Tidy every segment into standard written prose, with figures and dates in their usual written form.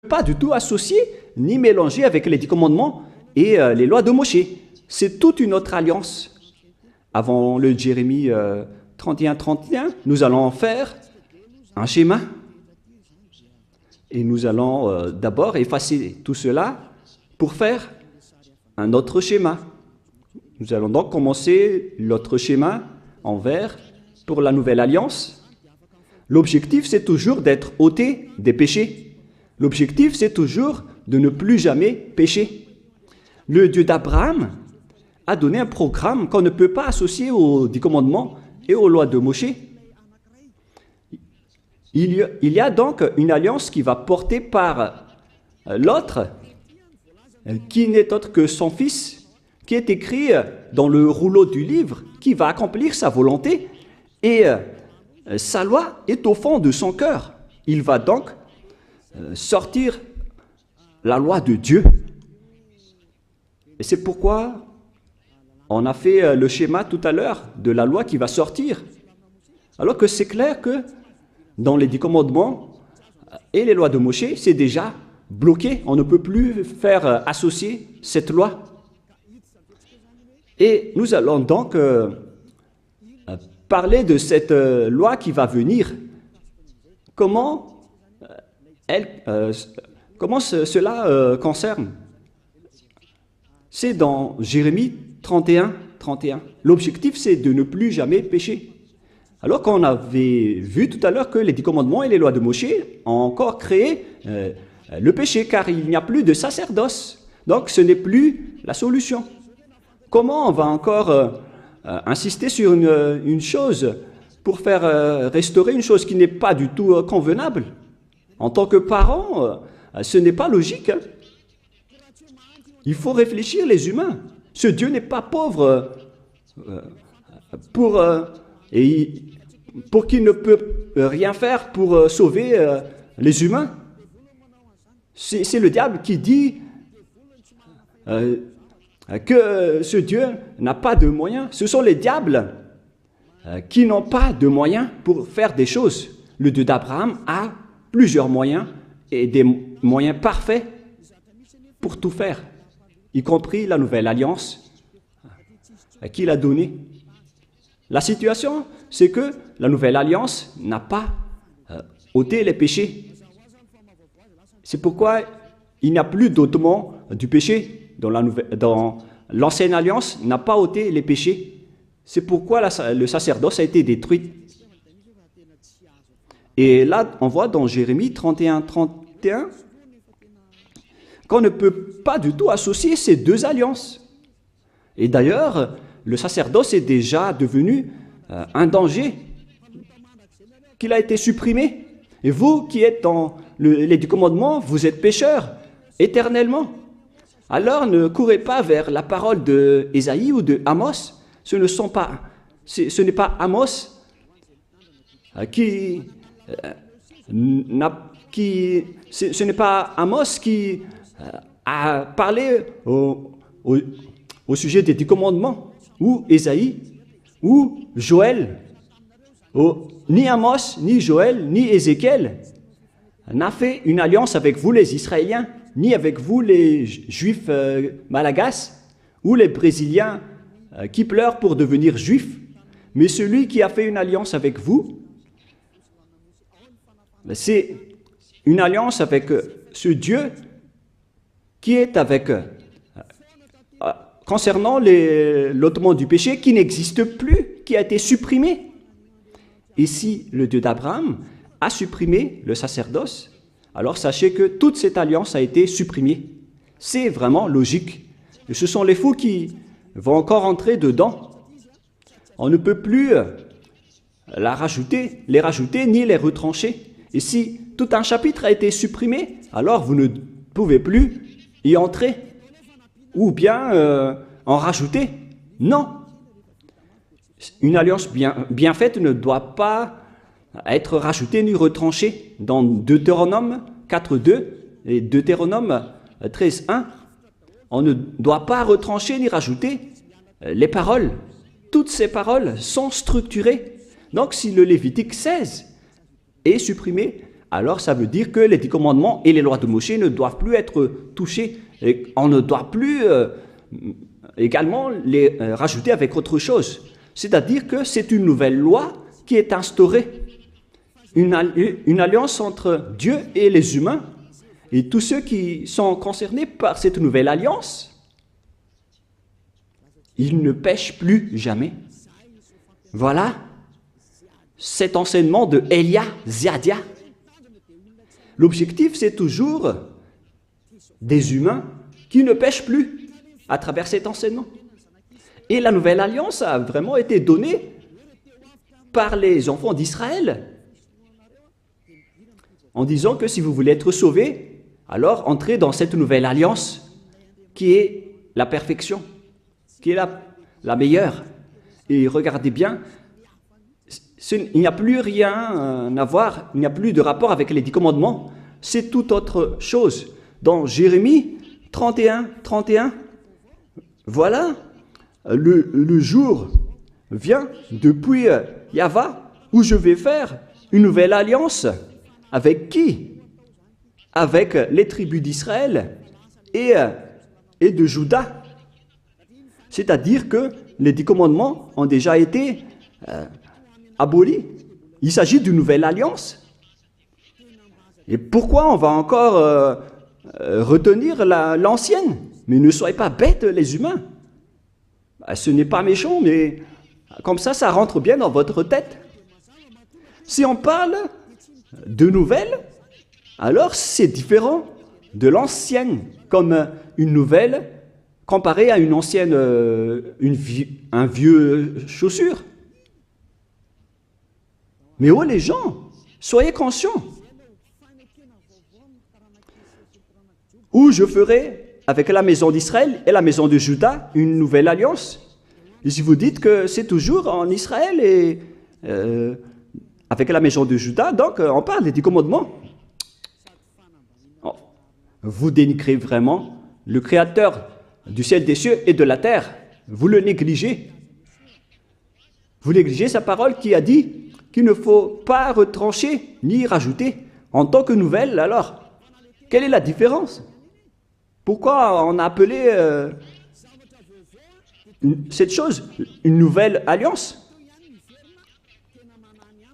pas du tout associer ni mélanger avec les 10 commandements et les lois de Moïse. C'est toute une autre alliance. Avant le Jérémie 31-31, nous allons faire un schéma. Et nous allons d'abord effacer tout cela pour faire un autre schéma. Nous allons donc commencer l'autre schéma en vert pour la nouvelle alliance. L'objectif, c'est toujours d'être ôté des péchés. L'objectif, c'est toujours de ne plus jamais pécher. Le Dieu d'Abraham a donné un programme qu'on ne peut pas associer aux 10 commandements et aux lois de Moïse. Il y a donc une alliance qui va porter par l'autre, qui n'est autre que son fils, qui est écrit dans le rouleau du livre, qui va accomplir sa volonté, et sa loi est au fond de son cœur. Il va donc sortir la loi de Dieu. Et c'est pourquoi on a fait le schéma tout à l'heure de la loi qui va sortir. Alors que c'est clair que dans les 10 commandements et les lois de Moïse, c'est déjà bloqué. On ne peut plus faire associer cette loi. Et nous allons donc parler de cette loi qui va venir. Comment cela concerne? C'est dans Jérémie 31-31. L'objectif, c'est de ne plus jamais pécher. Alors qu'on avait vu tout à l'heure que les 10 commandements et les lois de Moïse ont encore créé le péché, car il n'y a plus de sacerdoce. Donc ce n'est plus la solution. Comment on va encore insister sur une chose pour faire restaurer une chose qui n'est pas du tout convenable? En tant que parent, ce n'est pas logique. Hein? Il faut réfléchir les humains. Ce Dieu n'est pas pauvre pour qu'il ne peut rien faire pour sauver les humains. C'est le diable qui dit que ce Dieu n'a pas de moyens. Ce sont les diables qui n'ont pas de moyens pour faire des choses. Le Dieu d'Abraham a plusieurs moyens et des moyens parfaits pour tout faire, y compris la nouvelle alliance qu'il a donnée. La situation, c'est que la nouvelle alliance n'a pas ôté les péchés. C'est pourquoi il n'y a plus d'ôtement du péché dans l'ancienne alliance n'a pas ôté les péchés. C'est pourquoi le sacerdoce a été détruit. Et là, on voit dans Jérémie 31-31 qu'on ne peut pas du tout associer ces deux alliances. Et d'ailleurs, le sacerdoce est déjà devenu un danger, qu'il a été supprimé. Et vous qui êtes dans les 10 commandements, vous êtes pécheurs éternellement. Alors ne courez pas vers la parole de Ésaïe ou de Amos. Ce n'est pas Amos ce n'est pas Amos qui a parlé au sujet des 10 commandements, ou Ésaïe, ou Joël. Ni Amos, ni Joël, ni Ézéchiel n'a fait une alliance avec vous les Israéliens, ni avec vous les Juifs malagasy, ou les Brésiliens qui pleurent pour devenir Juifs. Mais celui qui a fait une alliance avec vous, c'est une alliance avec ce Dieu qui est avec, concernant l'ôtement du péché qui n'existe plus, qui a été supprimé. Et si le Dieu d'Abraham a supprimé le sacerdoce, alors sachez que toute cette alliance a été supprimée. C'est vraiment logique. Et ce sont les fous qui vont encore entrer dedans. On ne peut plus les rajouter ni les retrancher. Et si tout un chapitre a été supprimé, alors vous ne pouvez plus y entrer ou bien en rajouter. Non. Une alliance bien faite ne doit pas être rajoutée ni retranchée. Dans Deutéronome 4.2 et Deutéronome 13.1, on ne doit pas retrancher ni rajouter les paroles. Toutes ces paroles sont structurées. Donc si le Lévitique 16 est supprimé, alors ça veut dire que les 10 commandements et les lois de Moïse ne doivent plus être touchés. Et on ne doit plus également les rajouter avec autre chose. C'est-à-dire que c'est une nouvelle loi qui est instaurée. Une alliance entre Dieu et les humains. Et tous ceux qui sont concernés par cette nouvelle alliance, ils ne pêchent plus jamais. Voilà cet enseignement de Elia Ziadia. L'objectif, c'est toujours des humains qui ne pêchent plus à travers cet enseignement. Et la nouvelle alliance a vraiment été donnée par les enfants d'Israël en disant que si vous voulez être sauvés, alors entrez dans cette nouvelle alliance qui est la perfection, qui est la meilleure. Et regardez bien, il n'y a plus rien à voir, il n'y a plus de rapport avec les 10 commandements, c'est tout autre chose. Dans Jérémie 31, 31, voilà, le jour vient depuis Yahva où je vais faire une nouvelle alliance. Avec qui? Avec les tribus d'Israël et de Juda. C'est-à-dire que les 10 commandements ont déjà été abolis. Il s'agit d'une nouvelle alliance. Et pourquoi on va encore retenir l'ancienne? Mais ne soyez pas bêtes, les humains. Ce n'est pas méchant, mais comme ça rentre bien dans votre tête. Si on parle de nouvelles, alors c'est différent de l'ancienne, comme une nouvelle comparée à une ancienne, un vieux chaussure. Mais oh les gens, soyez conscients. Où je ferai avec la maison d'Israël et la maison de Juda une nouvelle alliance. Et si vous dites que c'est toujours en Israël et avec la maison de Juda, donc on parle des 10 commandements. Vous dénigrez vraiment le Créateur du ciel, des cieux et de la terre. Vous le négligez. Vous négligez sa parole qui a dit qu'il ne faut pas retrancher ni rajouter. En tant que nouvelle, alors, quelle est la différence? Pourquoi on a appelé cette chose une nouvelle alliance?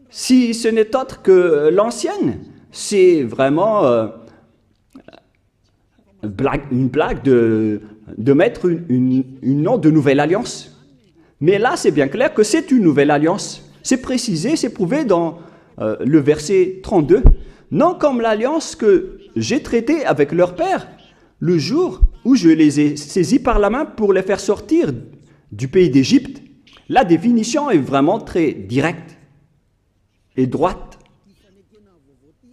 Si ce n'est autre que l'ancienne, c'est vraiment une blague de mettre une nom de nouvelle alliance. Mais là, c'est bien clair que c'est une nouvelle alliance. C'est précisé, c'est prouvé dans le verset 32. Non comme l'alliance que j'ai traitée avec leur père, le jour où je les ai saisis par la main pour les faire sortir du pays d'Égypte. La définition est vraiment très directe et droite.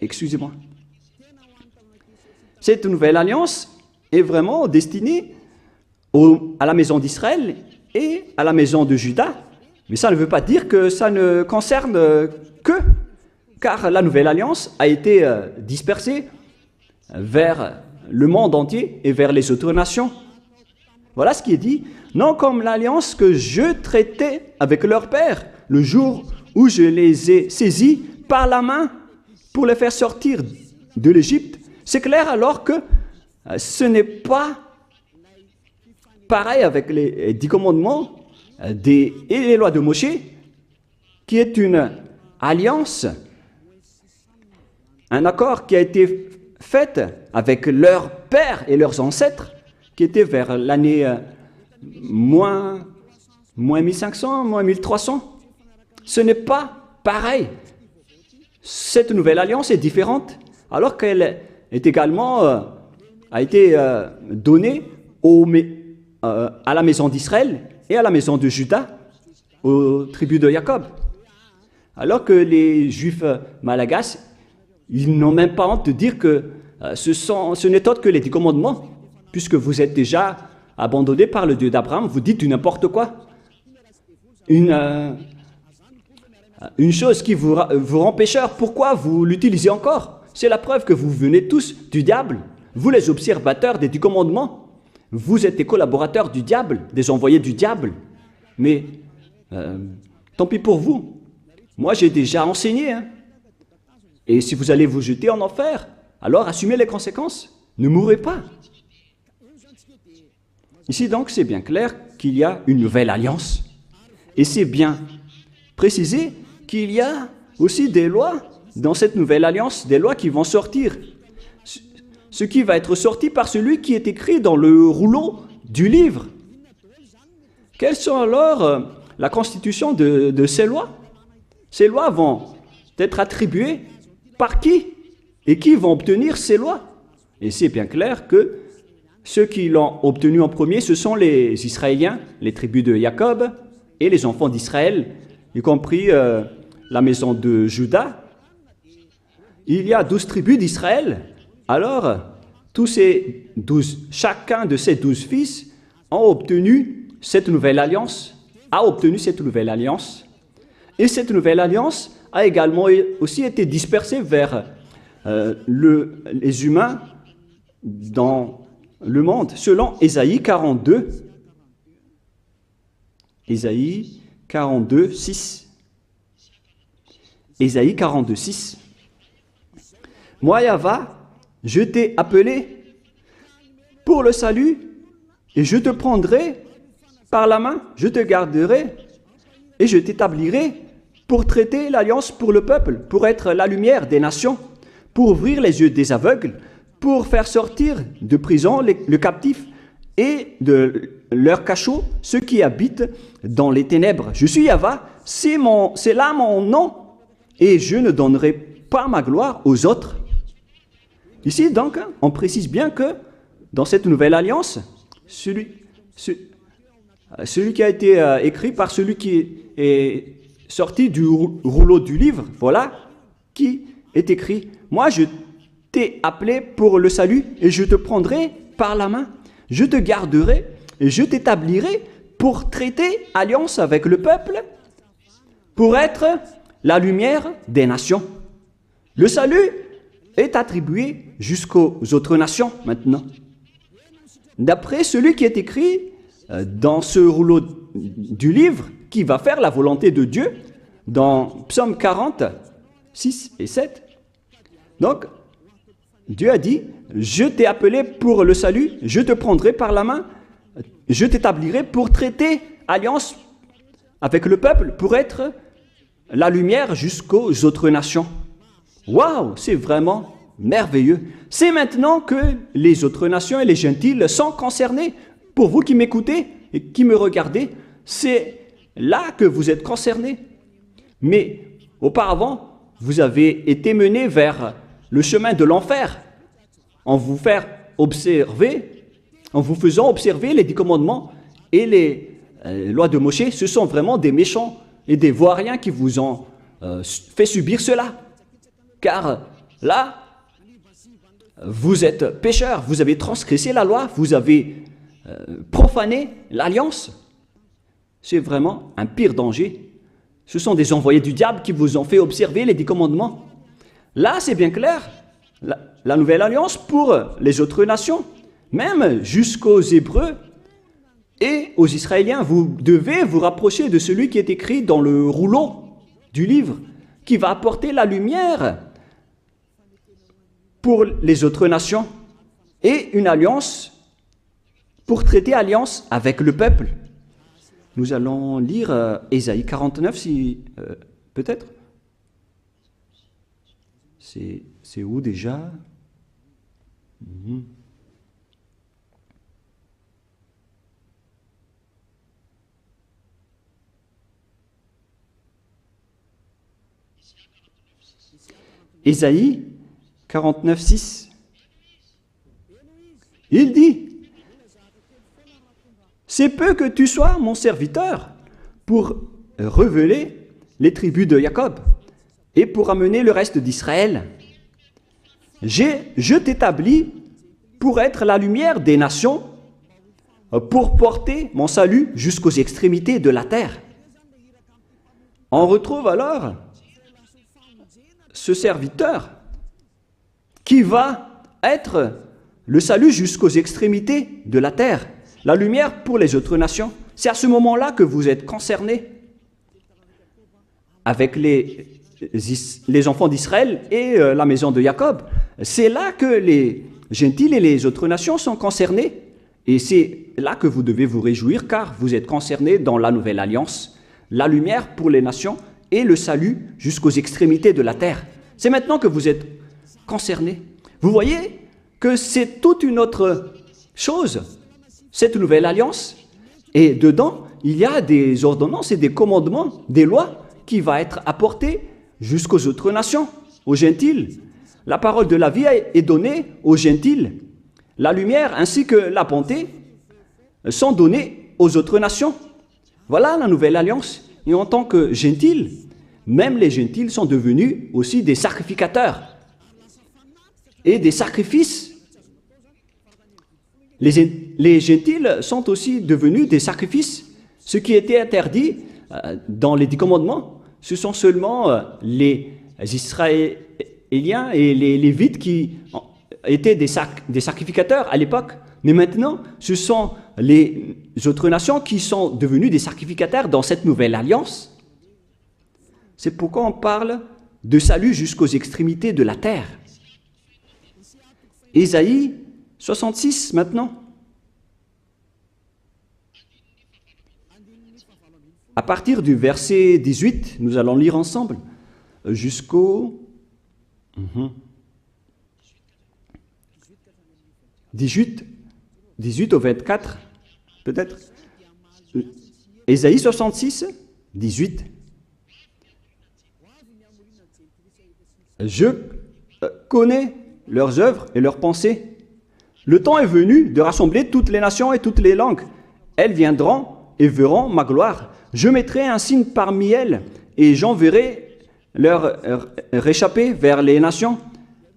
Excusez-moi. Cette nouvelle alliance est vraiment destinée à la maison d'Israël et à la maison de Juda. Mais ça ne veut pas dire que ça ne concerne que, car la nouvelle alliance a été dispersée vers le monde entier et vers les autres nations. Voilà ce qui est dit. Non comme l'alliance que je traitais avec leur père, le jour où je les ai saisis par la main pour les faire sortir de l'Égypte. C'est clair alors que ce n'est pas pareil avec les 10 commandements et les lois de Moïse, qui est une alliance, un accord qui a été fait avec leurs pères et leurs ancêtres, qui était vers l'année moins 1500, moins 1300. Ce n'est pas pareil. Cette nouvelle alliance est différente, alors qu'elle est également a été donnée à la maison d'Israël et à la maison de Juda, aux tribus de Jacob. Alors que les Juifs malagasy, ils n'ont même pas honte de dire que ce n'est autre que les 10 commandements, puisque vous êtes déjà abandonnés par le Dieu d'Abraham, vous dites du n'importe quoi. Une chose qui vous rend pécheur, pourquoi vous l'utilisez encore? C'est la preuve que vous venez tous du diable. Vous, les observateurs des 10 commandements, vous êtes des collaborateurs du diable, des envoyés du diable. Mais tant pis pour vous. Moi, j'ai déjà enseigné. Et si vous allez vous jeter en enfer, alors assumez les conséquences. Ne mourrez pas. Ici donc, c'est bien clair qu'il y a une nouvelle alliance. Et c'est bien précisé qu'il y a aussi des lois dans cette nouvelle alliance, des lois qui vont sortir. Ce qui va être sorti par celui qui est écrit dans le rouleau du livre. Quelles sont alors la constitution de ces lois? Ces lois vont être attribuées par qui? Et qui vont obtenir ces lois? Et c'est bien clair que ceux qui l'ont obtenu en premier, ce sont les Israéliens, les tribus de Jacob et les enfants d'Israël, y compris la maison de Juda. Il y a 12 tribus d'Israël. Alors, chacun de ces 12 fils ont obtenu cette nouvelle alliance, Et cette nouvelle alliance a également aussi été dispersée vers les humains dans le monde, selon Ésaïe 42. Ésaïe 42, 6. Ésaïe 42, 6. Moi, Yahva, je t'ai appelé pour le salut, et je te prendrai par la main, je te garderai, et je t'établirai pour traiter l'alliance pour le peuple, pour être la lumière des nations, pour ouvrir les yeux des aveugles, pour faire sortir de prison le captif et de leur cachot ceux qui habitent dans les ténèbres. Je suis Yahva, c'est là mon nom, et je ne donnerai pas ma gloire aux autres. Ici, donc, on précise bien que dans cette nouvelle alliance, celui qui a été écrit par celui qui est sorti du rouleau du livre, voilà, qui est écrit « Moi, je t'ai appelé pour le salut et je te prendrai par la main. Je te garderai et je t'établirai pour traiter alliance avec le peuple, pour être la lumière des nations. » Le salut est attribué jusqu'aux autres nations maintenant. D'après celui qui est écrit dans ce rouleau du livre, qui va faire la volonté de Dieu, dans Psaume 40, 6 et 7. Donc, Dieu a dit, je t'ai appelé pour le salut, je te prendrai par la main, je t'établirai pour traiter alliance avec le peuple, pour être la lumière jusqu'aux autres nations. Waouh, c'est vraiment merveilleux. C'est maintenant que les autres nations et les gentils sont concernés. Pour vous qui m'écoutez et qui me regardez, c'est là que vous êtes concernés. Mais auparavant, vous avez été menés vers le chemin de l'enfer en vous faisant observer les 10 commandements et les lois de Moïse. Ce sont vraiment des méchants et des vauriens qui vous ont fait subir cela. Car là, vous êtes pécheurs, vous avez transgressé la loi, vous avez profané l'alliance. C'est vraiment un pire danger. Ce sont des envoyés du diable qui vous ont fait observer les 10 commandements. Là, c'est bien clair, la nouvelle alliance pour les autres nations, même jusqu'aux Hébreux et aux Israéliens, vous devez vous rapprocher de celui qui est écrit dans le rouleau du livre, qui va apporter la lumière pour les autres nations et une alliance pour traiter alliance avec le peuple. Nous allons lire Ésaïe 49, si peut-être. C'est où déjà? Ésaïe 49, 6. Il dit, « C'est peu que tu sois mon serviteur pour révéler les tribus de Jacob et pour amener le reste d'Israël. Je t'établis pour être la lumière des nations, pour porter mon salut jusqu'aux extrémités de la terre. » On retrouve alors ce serviteur qui va être le salut jusqu'aux extrémités de la terre, la lumière pour les autres nations. C'est à ce moment-là que vous êtes concernés avec les les enfants d'Israël et la maison de Jacob. C'est là que les gentils et les autres nations sont concernés. Et c'est là que vous devez vous réjouir, car vous êtes concernés dans la nouvelle alliance, la lumière pour les nations et le salut jusqu'aux extrémités de la terre. C'est maintenant que vous êtes concernés. Vous voyez que c'est toute une autre chose, cette nouvelle alliance. Et dedans, il y a des ordonnances et des commandements, des lois qui vont être apportées jusqu'aux autres nations, aux gentils. La parole de la vie est donnée aux gentils. La lumière ainsi que la bonté sont données aux autres nations. Voilà la nouvelle alliance. Et en tant que gentils, même les gentils sont devenus aussi des sacrificateurs et des sacrifices. Les gentils sont aussi devenus des sacrifices. Ce qui était interdit dans les 10 commandements, ce sont seulement les Israéliens et les Lévites qui étaient des sacrificateurs à l'époque. Mais maintenant, ce sont les autres nations qui sont devenues des sacrificateurs dans cette nouvelle alliance. C'est pourquoi on parle de salut jusqu'aux extrémités de la terre. Ésaïe 66 maintenant. À partir du verset 18, nous allons lire ensemble jusqu'au 18 au 24, peut-être. Ésaïe 66, 18. Je connais leurs œuvres et leurs pensées. Le temps est venu de rassembler toutes les nations et toutes les langues. Elles viendront et verront ma gloire. Je mettrai un signe parmi elles et j'enverrai leur réchapper vers les nations,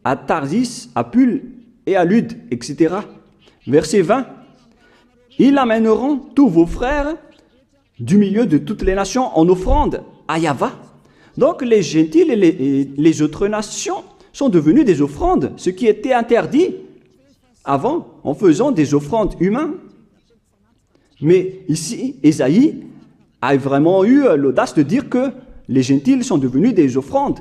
à Tarsis, à Pul et à Lude, etc. Verset 20. Ils amèneront tous vos frères du milieu de toutes les nations en offrande à Yahva. Donc les gentils et les autres nations sont devenus des offrandes, ce qui était interdit avant en faisant des offrandes humaines. Mais ici, Ésaïe a vraiment eu l'audace de dire que les gentils sont devenus des offrandes.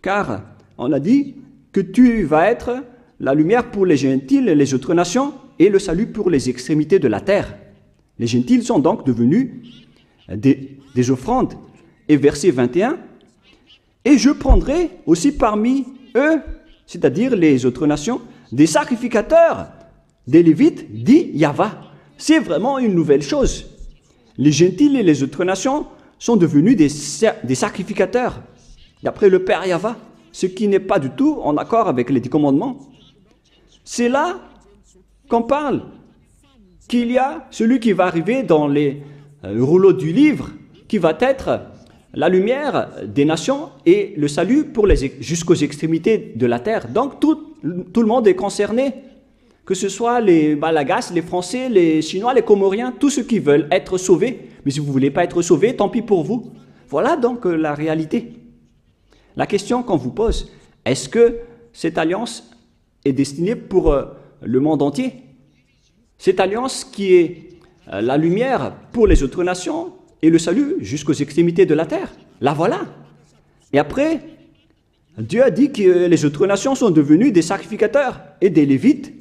Car on a dit que tu vas être la lumière pour les gentils et les autres nations et le salut pour les extrémités de la terre. Les gentils sont donc devenus des offrandes. Et verset 21, « Et je prendrai aussi parmi eux, c'est-à-dire les autres nations, des sacrificateurs, des Lévites, dit Yahva. » C'est vraiment une nouvelle chose. Les gentils et les autres nations sont devenus des sacrificateurs, d'après le Père Yahva, ce qui n'est pas du tout en accord avec les 10 commandements. C'est là qu'on parle qu'il y a celui qui va arriver dans les rouleaux du livre, qui va être la lumière des nations et le salut pour jusqu'aux extrémités de la terre. Donc tout le monde est concerné, que ce soit les Malagasy, les Français, les Chinois, les Comoriens, tous ceux qui veulent être sauvés. Mais si vous ne voulez pas être sauvés, tant pis pour vous. Voilà donc la réalité. La question qu'on vous pose, est-ce que cette alliance est destinée pour le monde entier? Cette alliance qui est la lumière pour les autres nations et le salut jusqu'aux extrémités de la terre. La voilà. Et après, Dieu a dit que les autres nations sont devenues des sacrificateurs et des Lévites.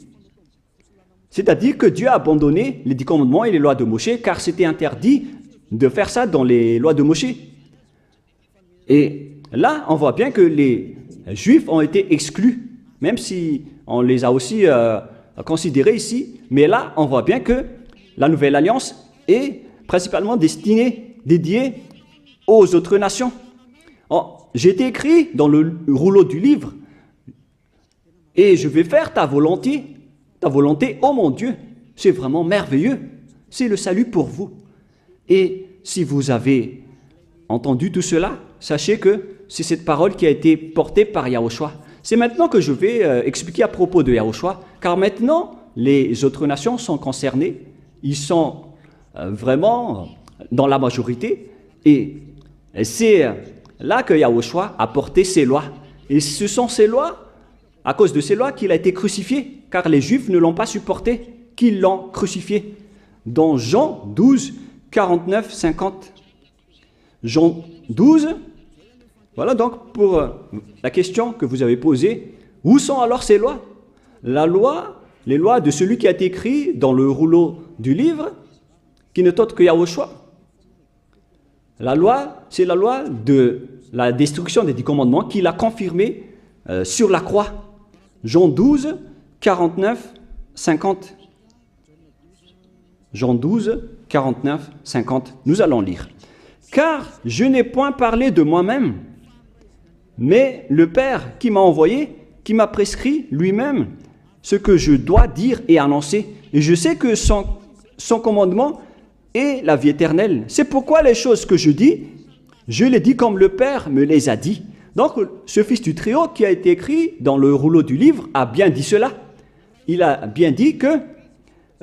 C'est-à-dire que Dieu a abandonné les 10 commandements et les lois de Moïse, car c'était interdit de faire ça dans les lois de Moïse. Et là, on voit bien que les Juifs ont été exclus, même si on les a aussi considérés ici. Mais là, on voit bien que la nouvelle alliance est principalement dédiée aux autres nations. J'ai été écrit dans le rouleau du livre, et je vais faire ta volonté, oh mon Dieu. C'est vraiment merveilleux. C'est le salut pour vous. Et si vous avez entendu tout cela, sachez que c'est cette parole qui a été portée par Yahushua. C'est maintenant que je vais expliquer à propos de Yahushua, car maintenant, les autres nations sont concernées. Ils sont vraiment dans la majorité. Et c'est là que Yahushua a porté ses lois. Et ce sont ces lois, à cause de ces lois, qu'il a été crucifié, car les Juifs ne l'ont pas supporté, qu'ils l'ont crucifié. Dans Jean 12, 49, 50. Jean 12, Voilà donc pour la question que vous avez posée. Où sont alors ces lois? Les lois de celui qui a été écrit dans le rouleau du livre, qui n'est autre que Yahushua. La loi, c'est la loi de la destruction des 10 commandements qu'il a confirmé sur la croix. Jean 12, 49, 50. Jean 12, 49, 50. Nous allons lire. Car je n'ai point parlé de moi-même, mais le Père qui m'a envoyé, qui m'a prescrit lui-même ce que je dois dire et annoncer. Et je sais que son commandement est la vie éternelle. C'est pourquoi les choses que je dis, je les dis comme le Père me les a dit. Donc, ce fils du Très-Haut qui a été écrit dans le rouleau du livre a bien dit cela. Il a bien dit que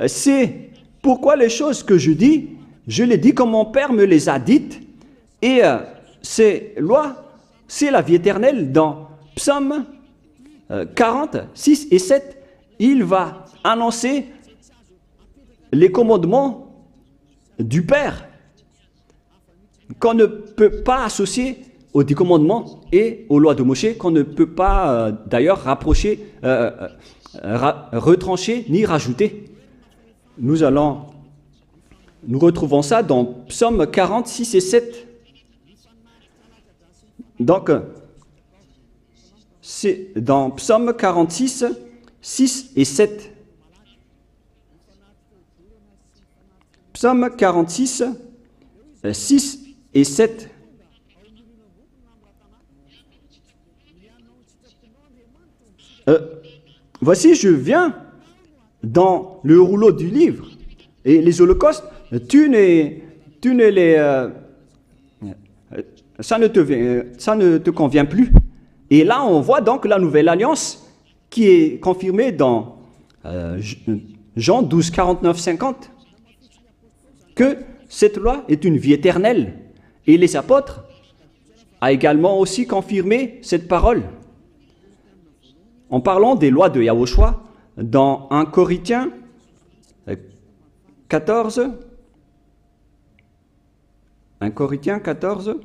c'est pourquoi les choses que je dis, je les dis comme mon Père me les a dites. Et ces lois, c'est la vie éternelle. Dans Psaume 40, 6 et 7, il va annoncer les commandements du Père qu'on ne peut pas associer aux 10 commandements et aux lois de Moshe, qu'on ne peut pas d'ailleurs retrancher ni rajouter. Nous retrouvons ça dans Psaume 40, 6 et 7. Donc, c'est dans Psaume 46, 6 et 7. Psaume 46, 6 et 7. Voici, je viens dans le rouleau du livre. Et les holocaustes, ça ne te convient plus. Et là, on voit donc la nouvelle alliance qui est confirmée dans Jean 12, 49, 50, que cette loi est une vie éternelle. Et les apôtres ont également aussi confirmé cette parole. En parlant des lois de Yahushua, dans 1 Corinthiens 14, 1 Corinthiens 14,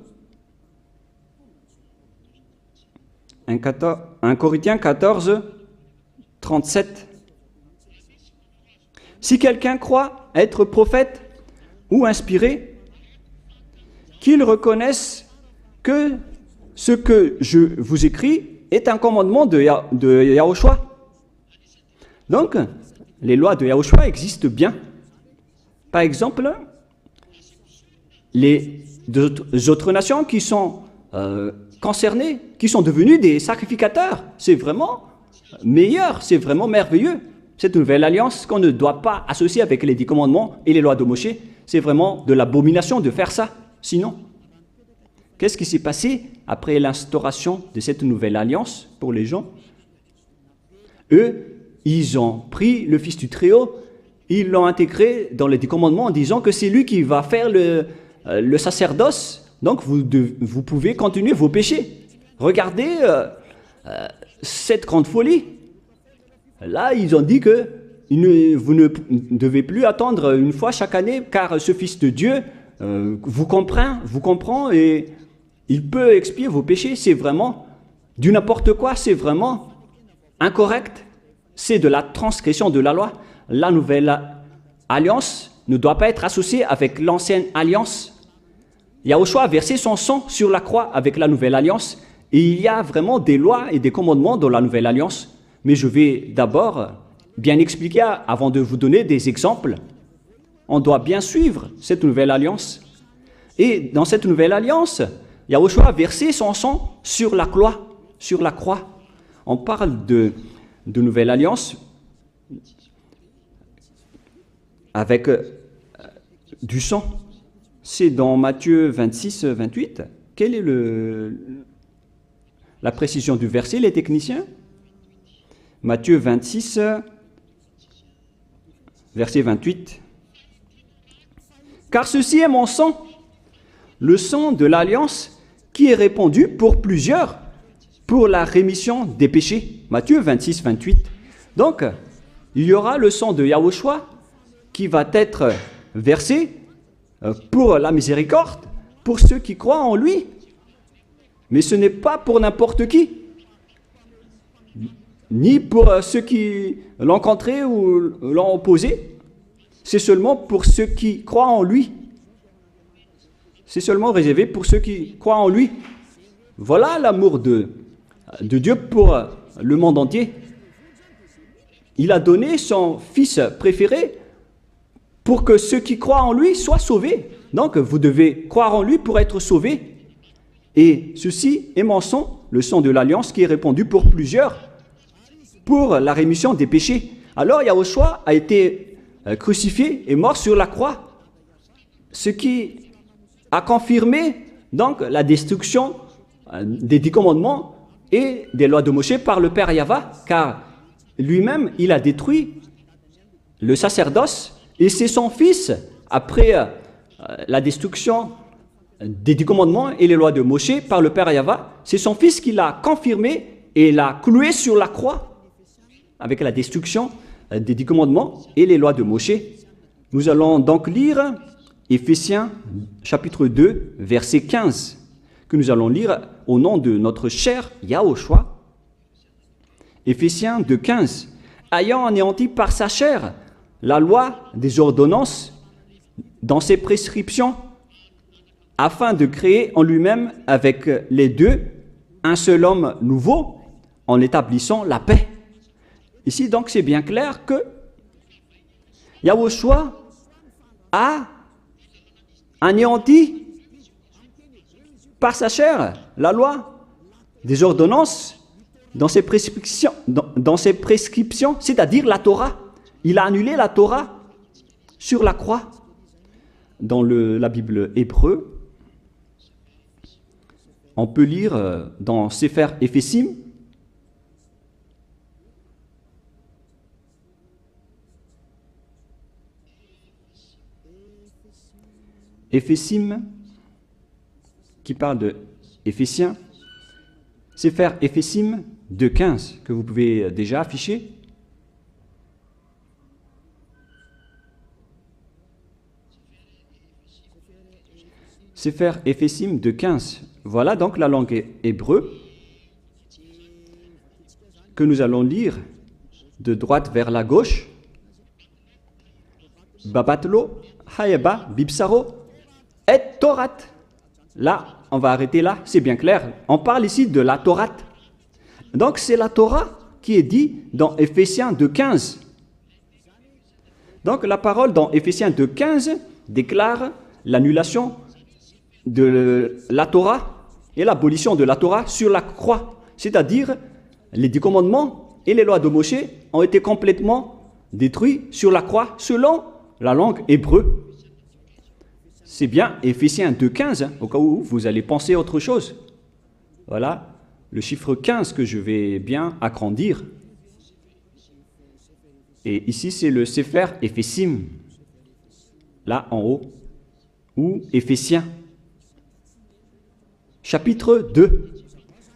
37. Si quelqu'un croit être prophète ou inspiré, qu'il reconnaisse que ce que je vous écris est un commandement de Yahushua. Donc, les lois de Yahushua existent bien. Par exemple, les autres nations qui sont concernées, qui sont devenues des sacrificateurs, c'est vraiment meilleur, c'est vraiment merveilleux. Cette nouvelle alliance qu'on ne doit pas associer avec les 10 commandements et les lois de Moshe, c'est vraiment de l'abomination de faire ça. Sinon, qu'est-ce qui s'est passé après l'instauration de cette nouvelle alliance pour les gens? Eux, ils ont pris le Fils du Très-Haut, ils l'ont intégré dans les 10 commandements en disant que c'est lui qui va faire le sacerdoce, donc vous pouvez continuer vos péchés. Regardez cette grande folie. Là, ils ont dit que vous ne devez plus attendre une fois chaque année, car ce Fils de Dieu vous comprend et il peut expier vos péchés. C'est vraiment du n'importe quoi, c'est vraiment incorrect. C'est de la transgression de la loi. La nouvelle alliance ne doit pas être associée avec l'ancienne alliance. Yahushua a versé son sang sur la croix avec la nouvelle alliance et il y a vraiment des lois et des commandements dans la nouvelle alliance. Mais je vais d'abord bien expliquer avant de vous donner des exemples. On doit bien suivre cette nouvelle alliance. Et dans cette nouvelle alliance, Yahushua a versé son sang sur la croix. On parle de nouvelle alliance avec du sang. C'est dans Matthieu 26, 28. Quelle est la précision du verset, les techniciens? Matthieu 26, verset 28. Car ceci est mon sang, le sang de l'alliance qui est répandu pour plusieurs pour la rémission des péchés. Matthieu 26, 28. Donc, il y aura le sang de Yahushua qui va être versé pour la miséricorde, pour ceux qui croient en lui. Mais ce n'est pas pour n'importe qui, ni pour ceux qui l'ont rencontré ou l'ont opposé. C'est seulement pour ceux qui croient en lui. C'est seulement réservé pour ceux qui croient en lui. Voilà l'amour de Dieu pour le monde entier. Il a donné son Fils préféré pour que ceux qui croient en lui soient sauvés. Donc, vous devez croire en lui pour être sauvés. Et ceci est mon sang, le sang de l'Alliance qui est répandu pour plusieurs, pour la rémission des péchés. Alors, Yahushua a été crucifié et mort sur la croix, ce qui a confirmé donc la destruction des 10 commandements et des lois de Moïse par le Père Yahva, car lui-même, il a détruit le sacerdoce et c'est son Fils, après la destruction des 10 commandements et les lois de Moïse par le Père Yahva, c'est son Fils qui l'a confirmé et l'a cloué sur la croix avec la destruction des 10 commandements et les lois de Moïse. Nous allons donc lire Éphésiens chapitre 2, verset 15, que nous allons lire au nom de notre cher Yahushua. Éphésiens 2, 15. Ayant anéanti par sa chair la loi des ordonnances dans ses prescriptions, afin de créer en lui-même avec les deux un seul homme nouveau, en établissant la paix. Ici, donc, c'est bien clair que Yahushua a anéanti par sa chair la loi des ordonnances dans ses prescriptions, c'est-à-dire la Torah. Il a annulé la Torah sur la croix. Dans la Bible hébreu, on peut lire dans Sefer Éphésim, Éphésim, qui parle de Éphésiens, Sefer Éphésim 2.15, que vous pouvez déjà afficher. Sefer Éphésim 2.15. Voilà donc la langue hébreu que nous allons lire de droite vers la gauche. Babatlo, Hayaba, Bibsaro, et Torat. Là, on va arrêter là, c'est bien clair. On parle ici de la Torah. Donc c'est la Torah qui est dit dans Éphésiens 2.15. Donc la parole dans Éphésiens 2.15 déclare l'annulation de la Torah et l'abolition de la Torah sur la croix. C'est-à-dire, les 10 commandements et les lois de Moïse ont été complètement détruits sur la croix selon la langue hébreu. C'est bien Éphésiens 2.15, au cas où vous allez penser autre chose. Voilà le chiffre 15 que je vais bien agrandir. Et ici, c'est le Sefer Éphésim, là en haut, ou Éphésiens. Chapitre 2.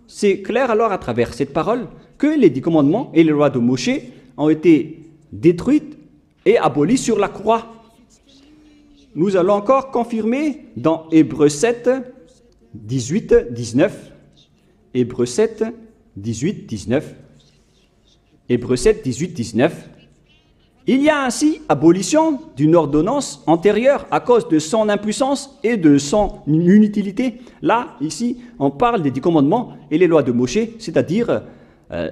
C'est clair alors à travers cette parole que les 10 commandements et les lois de Moïse ont été détruites et abolies sur la croix. Nous allons encore confirmer dans Hébreux 7, 18, 19. Hébreux 7, 18, 19. Hébreux 7, 18, 19. Il y a ainsi abolition d'une ordonnance antérieure à cause de son impuissance et de son inutilité. Là, ici, on parle des 10 commandements et les lois de Moïse, c'est-à-dire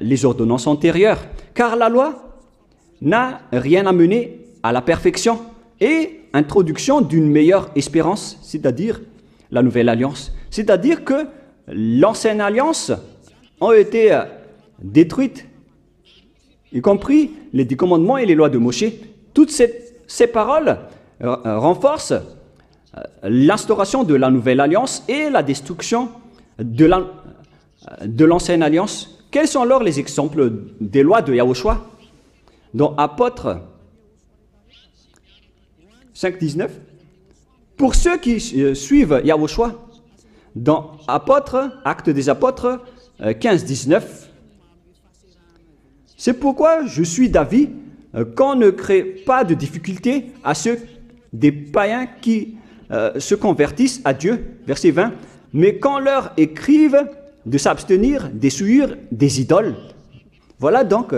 les ordonnances antérieures. Car la loi n'a rien amené à la perfection et introduction d'une meilleure espérance, c'est-à-dire la nouvelle alliance. C'est-à-dire que l'ancienne alliance a été détruite, y compris les 10 commandements et les lois de Moïse. Toutes ces paroles renforcent l'instauration de la nouvelle alliance et la destruction de l'ancienne alliance. Quels sont alors les exemples des lois de Yahushua? Dans Apôtres 5.19, pour ceux qui suivent Yahushua, dans Apôtres, Actes des Apôtres 15.19, c'est pourquoi je suis d'avis qu'on ne crée pas de difficulté à ceux des païens qui se convertissent à Dieu. Verset 20, mais qu'on leur écrive de s'abstenir des souillures des idoles. Voilà donc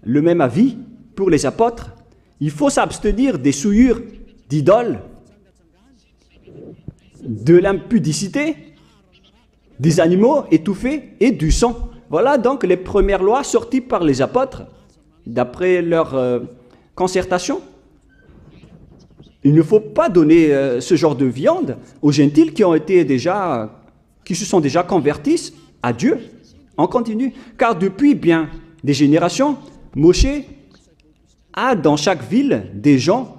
le même avis pour les apôtres. Il faut s'abstenir des souillures d'idoles, de l'impudicité, des animaux étouffés et du sang. Voilà donc les premières lois sorties par les apôtres d'après leur concertation. Il ne faut pas donner ce genre de viande aux gentils qui se sont déjà convertis à Dieu. On continue. Car depuis bien des générations, Moshe a dans chaque ville des gens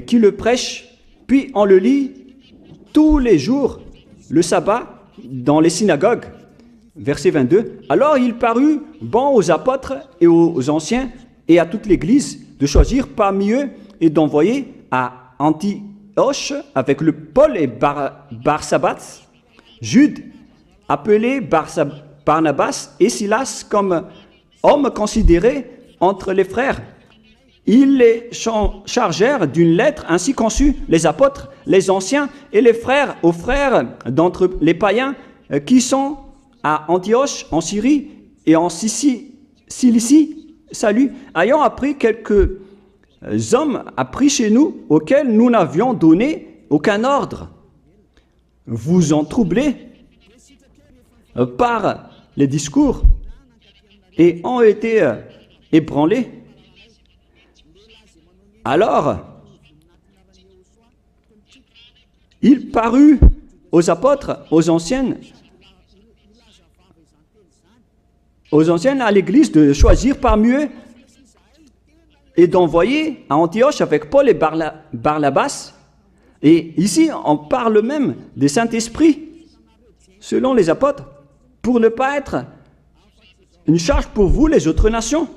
qui le prêchent, puis on le lit tous les jours, le sabbat, dans les synagogues. Verset 22. Alors il parut bon aux apôtres et aux anciens et à toute l'Église de choisir parmi eux et d'envoyer à Antioche avec le Paul et Barsabas, Jude, appelé Barnabas et Silas comme hommes considérés entre les frères. Ils les chargèrent d'une lettre ainsi conçue, les apôtres, les anciens et les frères aux frères d'entre les païens qui sont à Antioche, en Syrie et en Cilicie, salut, ayant appris quelques hommes appris chez nous auxquels nous n'avions donné aucun ordre. Vous en troublez par les discours et ont été ébranlés. Alors, il parut aux apôtres, aux anciennes à l'église de choisir parmi eux et d'envoyer à Antioche avec Paul et Barnabas. Et ici, on parle même des Saint-Esprit, selon les apôtres, pour ne pas être une charge pour vous, les autres nations.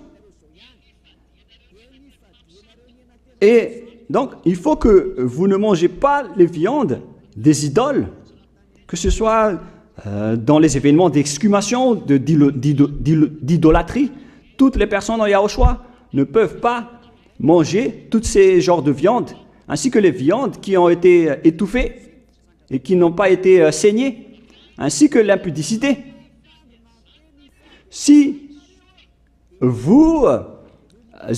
Et donc, il faut que vous ne mangez pas les viandes des idoles, que ce soit dans les événements d'exhumation, d'idolâtrie. Toutes les personnes en Yahushua ne peuvent pas manger tous ces genres de viandes, ainsi que les viandes qui ont été étouffées et qui n'ont pas été saignées, ainsi que l'impudicité. Si vous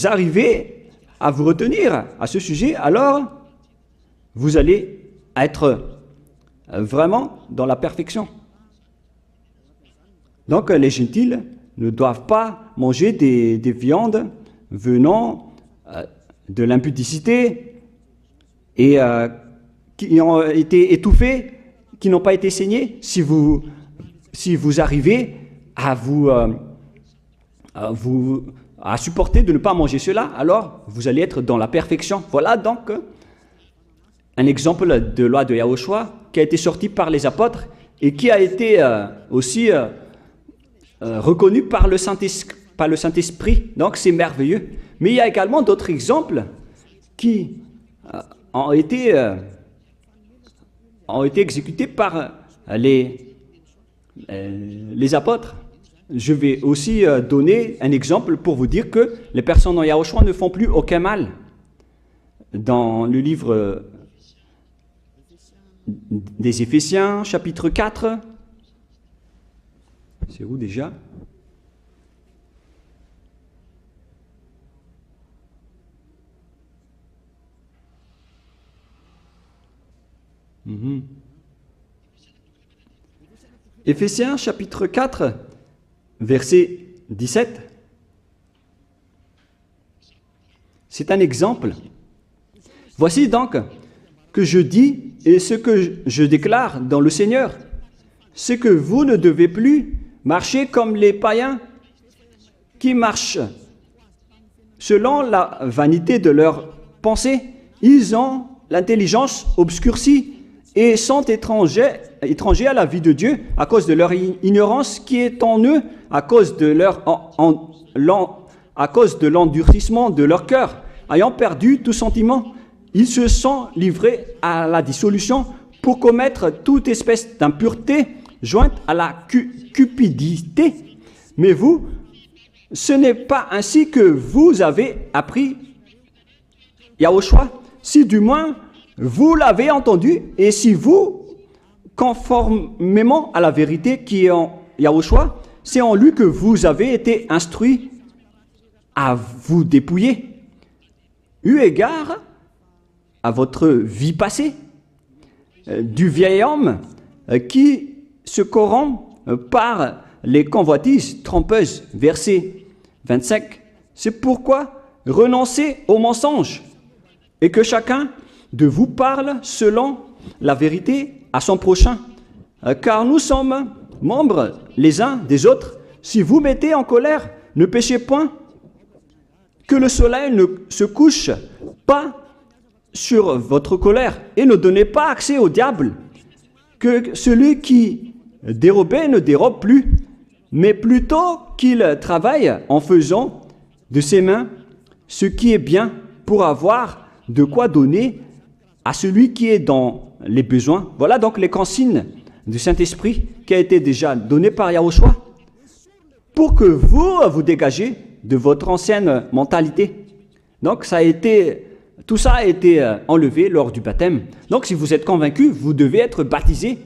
arrivez à vous retenir à ce sujet, alors vous allez être vraiment dans la perfection. Donc les gentils ne doivent pas manger des viandes venant de l'impudicité et qui ont été étouffées, qui n'ont pas été saignées. Si vous arrivez à supporter de ne pas manger cela, alors vous allez être dans la perfection. Voilà donc un exemple de loi de Yahushua qui a été sorti par les apôtres et qui a été aussi reconnu par le Saint-Esprit. Donc c'est merveilleux. Mais il y a également d'autres exemples qui ont été exécutés par les apôtres. Je vais aussi donner un exemple pour vous dire que les personnes en Yahushua ne font plus aucun mal. Dans le livre des Éphésiens, chapitre 4, c'est où déjà ? Éphésiens, chapitre 4, verset 17. C'est un exemple. Voici donc que je dis et ce que je déclare dans le Seigneur, c'est que vous ne devez plus marcher comme les païens qui marchent selon la vanité de leurs pensées. Ils ont l'intelligence obscurcie et sont étrangers à la vie de Dieu à cause de leur ignorance qui est en eux, à cause de l'endurcissement de leur cœur. Ayant perdu tout sentiment, ils se sont livrés à la dissolution pour commettre toute espèce d'impureté jointe à la cupidité. Mais vous, ce n'est pas ainsi que vous avez appris Yahushua, si du moins vous l'avez entendu, et si vous conformément à la vérité qui est en Yahushua, c'est en lui que vous avez été instruits à vous dépouiller, eu égard à votre vie passée, du vieil homme qui se corrompt par les convoitises trompeuses. Verset 25. C'est pourquoi renoncez aux mensonges et que chacun de vous parle selon la vérité à son prochain, car nous sommes membres les uns des autres. Si vous mettez en colère, ne péchez point, que le soleil ne se couche pas sur votre colère et ne donnez pas accès au diable, que celui qui dérobait ne dérobe plus, mais plutôt qu'il travaille en faisant de ses mains ce qui est bien pour avoir de quoi donner à celui qui est dans les besoins. Voilà donc les consignes du Saint-Esprit qui a été déjà donné par Yahushua pour que vous vous dégagez de votre ancienne mentalité. Donc tout ça a été enlevé lors du baptême. Donc si vous êtes convaincu, vous devez être baptisé.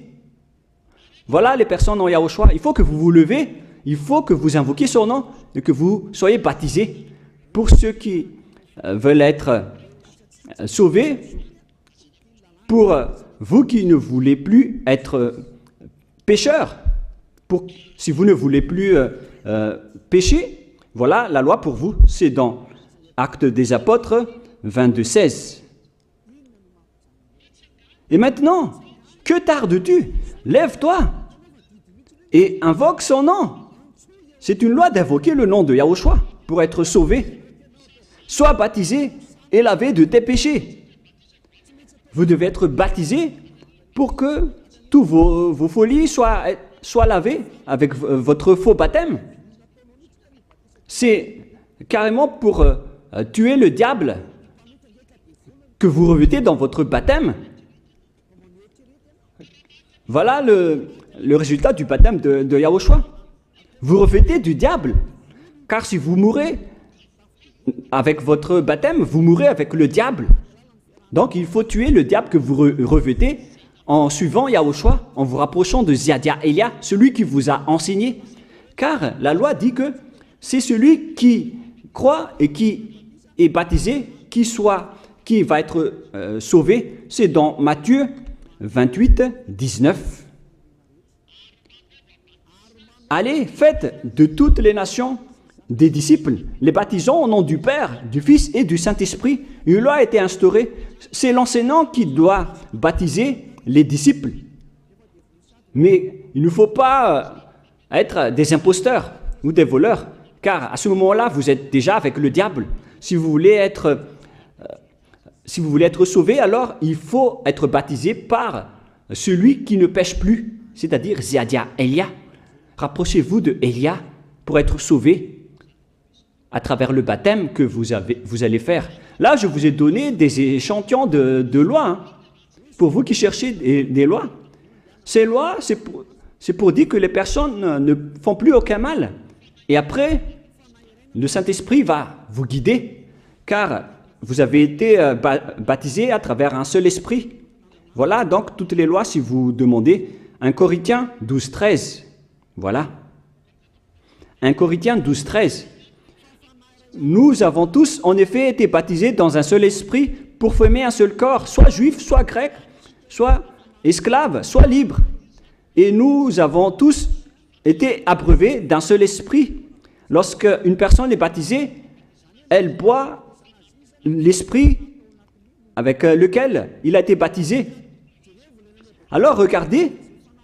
Voilà les personnes en Yahushua. Il faut que vous vous levez, il faut que vous invoquiez son nom et que vous soyez baptisés. Pour ceux qui veulent être sauvés, pour vous qui ne voulez plus être pécheurs, si vous ne voulez plus pécher, voilà la loi pour vous. C'est dans Actes des Apôtres 22:16. Et maintenant, que tardes-tu? Lève-toi et invoque son nom. C'est une loi d'invoquer le nom de Yahushua pour être sauvé. Sois baptisé et lavé de tes péchés. Vous devez être baptisé pour que tous vos folies soient lavées avec votre faux baptême. C'est carrément pour tuer le diable que vous revêtez dans votre baptême. Voilà le résultat du baptême de Yahushua. Vous revêtez du diable, car si vous mourrez avec votre baptême, vous mourrez avec le diable. Donc il faut tuer le diable que vous revêtez en suivant Yahushua, en vous rapprochant de Ziadia Elia, celui qui vous a enseigné. Car la loi dit que c'est celui qui croit et qui est baptisé, qui va être sauvé. C'est dans Matthieu 28, 19. Allez, faites de toutes les nations des disciples, les baptisant au nom du Père, du Fils et du Saint-Esprit. Une loi a été instaurée. C'est l'enseignant qui doit baptiser les disciples. Mais il ne faut pas être des imposteurs ou des voleurs, car à ce moment-là, vous êtes déjà avec le diable. Si vous voulez être sauvé, alors il faut être baptisé par celui qui ne pêche plus, c'est-à-dire Ziadia Elia. Rapprochez-vous de Elia pour être sauvé à travers le baptême que vous allez faire. Là, je vous ai donné des échantillons de lois, pour vous qui cherchez des lois. Ces lois, c'est pour dire que les personnes ne font plus aucun mal. Et après, le Saint-Esprit va vous guider, car vous avez été baptisés à travers un seul esprit. Voilà donc toutes les lois si vous demandez. 1 Corinthiens 12, 13. Voilà. 1 Corinthiens 12, 13. Nous avons tous en effet été baptisés dans un seul esprit pour former un seul corps, soit juif, soit grec, soit esclave, soit libre. Et nous avons tous été abreuvés d'un seul esprit. Lorsque une personne est baptisée, elle boit l'esprit avec lequel il a été baptisé. Alors regardez,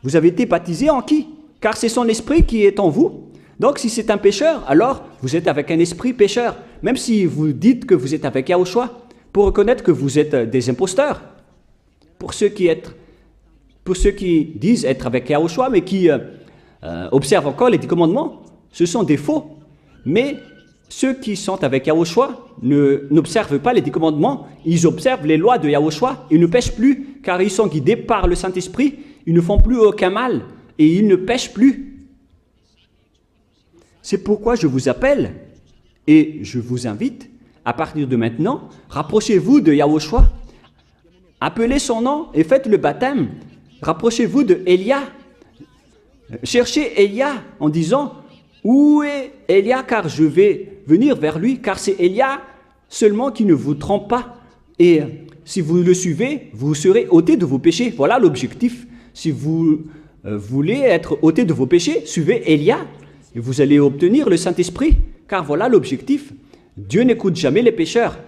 vous avez été baptisé en qui? Car c'est son esprit qui est en vous. Donc si c'est un pécheur, alors vous êtes avec un esprit pécheur. Même si vous dites que vous êtes avec Yahushua, pour reconnaître que vous êtes des imposteurs. Pour ceux qui disent être avec Yahushua, mais qui observent encore les 10 commandements, ce sont des faux. Mais ceux qui sont avec Yahushua n'observent pas les 10 commandements, ils observent les lois de Yahushua, ils ne pêchent plus, car ils sont guidés par le Saint-Esprit, ils ne font plus aucun mal, et ils ne pêchent plus. C'est pourquoi je vous appelle, et je vous invite, à partir de maintenant, rapprochez-vous de Yahushua, appelez son nom et faites le baptême Rapprochez-vous de Élia. Cherchez Élia en disant, où est Élia, car je vais venir vers lui, car c'est Élia seulement qui ne vous trompe pas. Et si vous le suivez, vous serez ôtés de vos péchés. Voilà l'objectif. Si vous voulez être ôtés de vos péchés, suivez Élia et vous allez obtenir le Saint-Esprit, car voilà l'objectif. Dieu n'écoute jamais les pécheurs.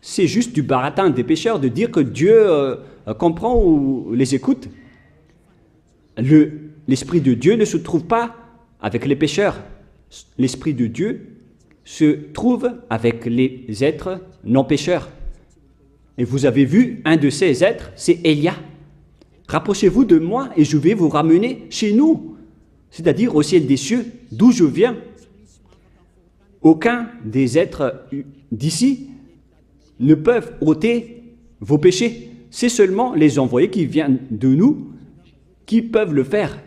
C'est juste du baratin des pécheurs de dire que Dieu comprend ou les écoute. L'Esprit de Dieu ne se trouve pas avec les pécheurs. L'Esprit de Dieu se trouve avec les êtres non pécheurs. Et vous avez vu, un de ces êtres, c'est Élia. Rapprochez-vous de moi et je vais vous ramener chez nous, c'est-à-dire au ciel des cieux, d'où je viens. Aucun des êtres d'ici ne peuvent ôter vos péchés. C'est seulement les envoyés qui viennent de nous qui peuvent le faire.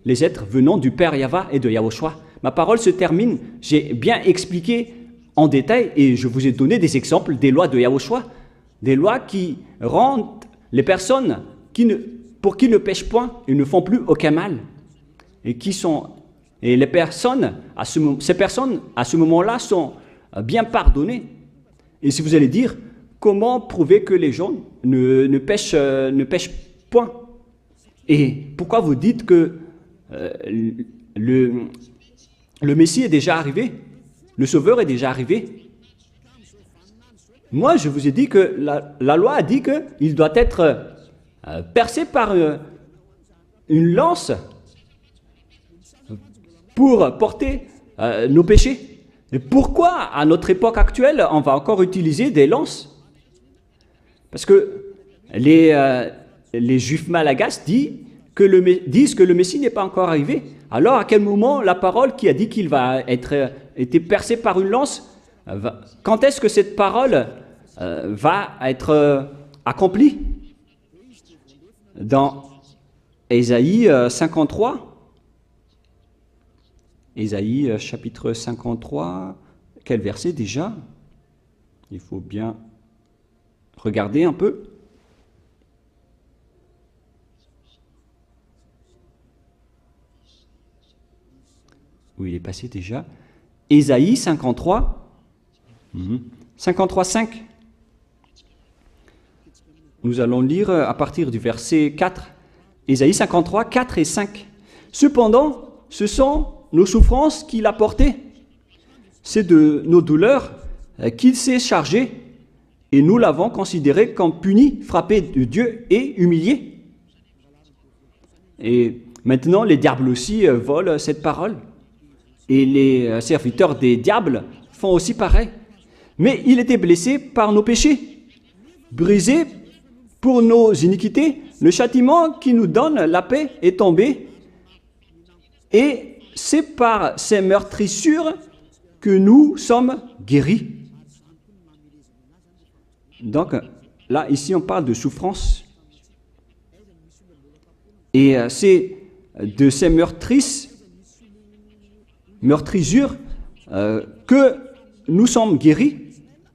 Les êtres venant du Père Yahva et de Yahushua. Ma parole se termine, j'ai bien expliqué en détail et je vous ai donné des exemples des lois de Yahushua, des lois qui rendent les personnes pour qui ne pêchent point et ne font plus aucun mal. Et les personnes, ces personnes, à ce moment-là, sont bien pardonnées. Et si vous allez dire, comment prouver que les gens ne pêchent point? Et pourquoi vous dites que le Messie est déjà arrivé? Le Sauveur est déjà arrivé? Moi, je vous ai dit que la loi a dit qu'il doit être percé par une lance pour porter nos péchés. Et pourquoi, à notre époque actuelle, on va encore utiliser des lances? Parce que les Juifs malagasy disent que le Messie n'est pas encore arrivé. Alors, à quel moment la parole qui a dit qu'il va être percé par une lance, quand est-ce que cette parole va être accomplie? Dans Ésaïe 53, Ésaïe chapitre 53, quel verset déjà? Il faut bien regarder un peu. Où il est passé déjà? Ésaïe 53, 53, 5. Nous allons lire à partir du verset 4. Ésaïe 53, 4 et 5. Cependant, ce sont nos souffrances qu'il a portées. C'est de nos douleurs qu'il s'est chargé, et nous l'avons considéré comme puni, frappé de Dieu et humilié. Et maintenant, les diables aussi volent cette parole. Et les serviteurs des diables font aussi pareil. Mais il était blessé par nos péchés, brisé pour nos iniquités. Le châtiment qui nous donne la paix est tombé. Et c'est par ces meurtrissures que nous sommes guéris. Donc là, ici, on parle de souffrance. Et c'est de ces meurtrissures que nous sommes guéris.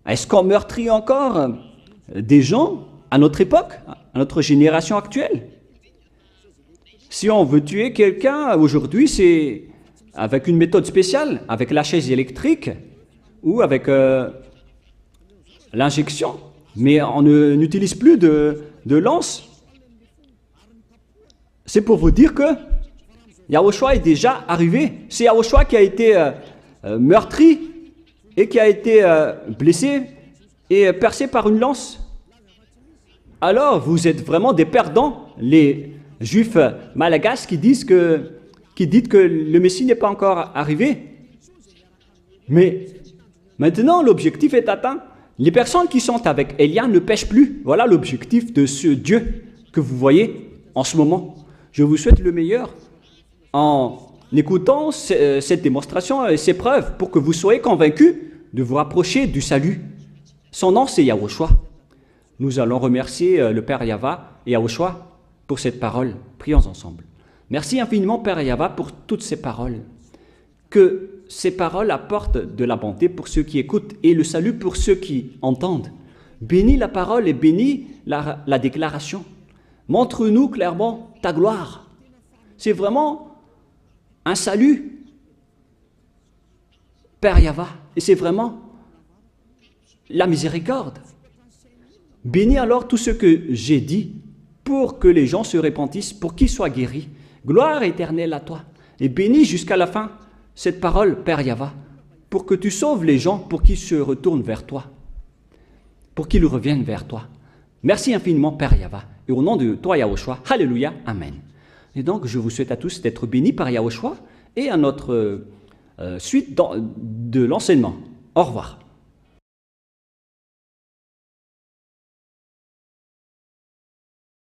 Est-ce qu'on meurtrit encore des gens à notre époque, à notre génération actuelle? Si on veut tuer quelqu'un aujourd'hui, c'est avec une méthode spéciale, avec la chaise électrique ou avec l'injection. Mais on n'utilise plus de lance. C'est pour vous dire que Yahushua est déjà arrivé. C'est Yahushua qui a été meurtri et qui a été blessé et percé par une lance. Alors, vous êtes vraiment des perdants, les Juifs malagasy qui disent que le Messie n'est pas encore arrivé. Mais maintenant, l'objectif est atteint. Les personnes qui sont avec Élia ne pêchent plus. Voilà l'objectif de ce Dieu que vous voyez en ce moment. Je vous souhaite le meilleur en écoutant cette démonstration et ces preuves pour que vous soyez convaincus de vous rapprocher du salut. Son nom, c'est Yahushua. Nous allons remercier le Père Yahva et Yahushua pour cette parole. Prions ensemble. Merci infiniment, Père Yahva, pour toutes ces paroles. Que ces paroles apportent de la bonté pour ceux qui écoutent et le salut pour ceux qui entendent. Bénis la parole et bénis la déclaration. Montre-nous clairement ta gloire. C'est vraiment un salut, Père Yahva. Et c'est vraiment la miséricorde. Bénis alors tout ce que j'ai dit pour que les gens se repentissent, pour qu'ils soient guéris. Gloire éternelle à toi. Et bénis jusqu'à la fin cette parole, Père Yahva, pour que tu sauves les gens, pour qu'ils se retournent vers toi, pour qu'ils reviennent vers toi. Merci infiniment, Père Yahva. Et au nom de toi, Yahushua, Alléluia, Amen. Et donc, je vous souhaite à tous d'être bénis par Yahushua et à notre suite de l'enseignement. Au revoir.